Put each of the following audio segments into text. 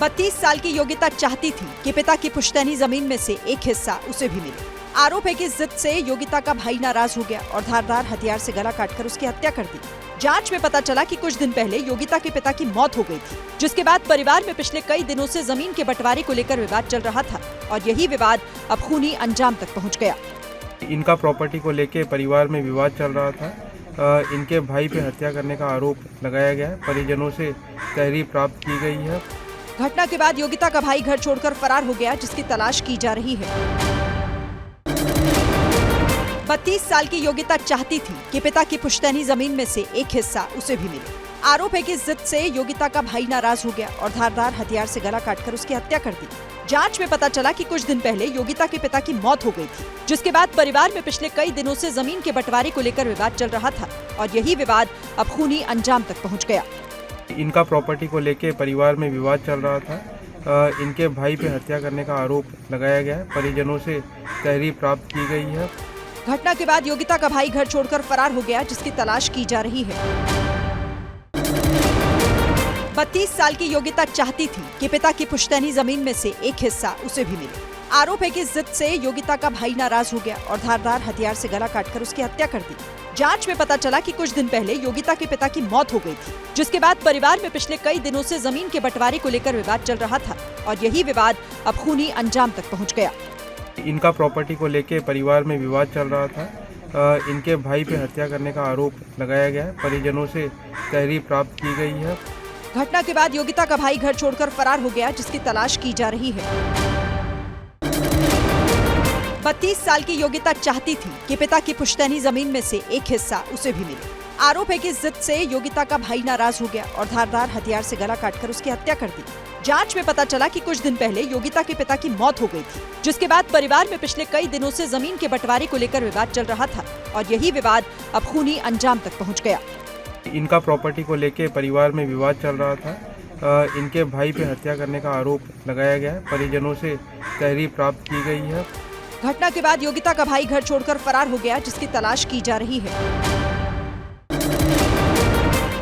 32 साल की योगिता चाहती थी कि पिता की पुश्तैनी जमीन में से एक हिस्सा उसे भी मिले। आरोप है कि जिद से योगिता का भाई नाराज हो गया और धारदार हथियार से गला काटकर उसकी हत्या कर दी। जांच में पता चला कि कुछ दिन पहले योगिता के पिता की मौत हो गई थी, जिसके बाद परिवार में पिछले कई दिनों से जमीन के बंटवारे को लेकर विवाद चल रहा था और यही विवाद अब खूनी अंजाम तक पहुँच गया। इनका प्रॉपर्टी को लेकर परिवार में विवाद चल रहा था। इनके भाई पे हत्या करने का आरोप लगाया गया है। परिजनों से तहरीर प्राप्त की गई है। घटना के बाद योगिता का भाई घर छोड़कर फरार हो गया, जिसकी तलाश की जा रही है। 32 साल की योगिता चाहती थी कि पिता की पुश्तैनी जमीन में से एक हिस्सा उसे भी मिले। आरोप है कि जिद से योगिता का भाई नाराज हो गया और धारदार हथियार से गला काटकर उसकी हत्या कर दी। जांच में पता चला कि कुछ दिन पहले योगिता के पिता की मौत हो गई थी, जिसके बाद परिवार में पिछले कई दिनों से जमीन के बंटवारे को लेकर विवाद चल रहा था और यही विवाद अब खूनी अंजाम तक पहुँच गया। इनका प्रॉपर्टी को लेकर परिवार में विवाद चल रहा था। इनके भाई पे हत्या करने का आरोप लगाया गया है। परिजनों से तहरीर प्राप्त की गई है। घटना के बाद योगिता का भाई घर छोड़कर फरार हो गया, जिसकी तलाश की जा रही है। 32 साल की योगिता चाहती थी कि पिता की पुश्तैनी जमीन में से एक हिस्सा उसे भी मिले। आरोप है कि जिद से योगिता का भाई नाराज हो गया और धारदार हथियार से गला काटकर उसकी हत्या कर दी। जांच में पता चला कि कुछ दिन पहले योगिता के पिता की मौत हो गई थी, जिसके बाद परिवार में पिछले कई दिनों से जमीन के बंटवारे को लेकर विवाद चल रहा था और यही विवाद अब खूनी अंजाम तक पहुँच गया। इनका प्रॉपर्टी को लेकर परिवार में विवाद चल रहा था। इनके भाई पे हत्या करने का आरोप लगाया गया है। परिजनों से तहरीर प्राप्त की गई है। घटना के बाद योगिता का भाई घर छोड़कर फरार हो गया, जिसकी तलाश की जा रही है। 32 साल की योगिता चाहती थी कि पिता की पुश्तैनी जमीन में से एक हिस्सा उसे भी मिले। आरोप है कि जिद से योगिता का भाई नाराज हो गया और धारदार हथियार से गला काटकर उसकी हत्या कर दी। जांच में पता चला कि कुछ दिन पहले योगिता के पिता की मौत हो गई थी, जिसके बाद परिवार में पिछले कई दिनों से जमीन के बंटवारे को लेकर विवाद चल रहा था और यही विवाद अब खूनी अंजाम तक पहुँच गया। इनका प्रॉपर्टी को लेकर परिवार में विवाद चल रहा था। इनके भाई पे हत्या करने का आरोप लगाया गया है। परिजनों से तहरीर प्राप्त की गई है। घटना के बाद योगिता का भाई घर छोड़कर फरार हो गया, जिसकी तलाश की जा रही है।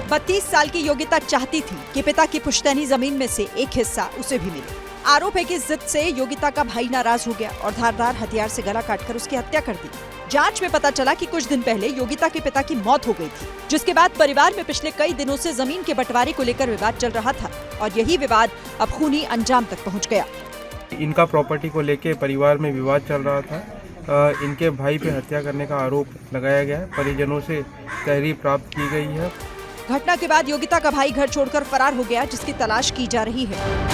32 साल की योगिता चाहती थी कि पिता की पुश्तैनी जमीन में से एक हिस्सा उसे भी मिले। आरोप है कि जिद से योगिता का भाई नाराज हो गया और धारदार हथियार से गला काटकर उसकी हत्या कर दी। जांच में पता चला कि कुछ दिन पहले योगिता के पिता की मौत हो गई थी, जिसके बाद परिवार में पिछले कई दिनों से जमीन के बंटवारे को लेकर विवाद चल रहा था और यही विवाद अब खूनी अंजाम तक पहुँच गया। इनका प्रॉपर्टी को लेकर परिवार में विवाद चल रहा था। इनके भाई पे हत्या करने का आरोप लगाया गया है। परिजनों से तहरीर प्राप्त की गई है। घटना के बाद योगिता का भाई घर छोड़कर फरार हो गया, जिसकी तलाश की जा रही है।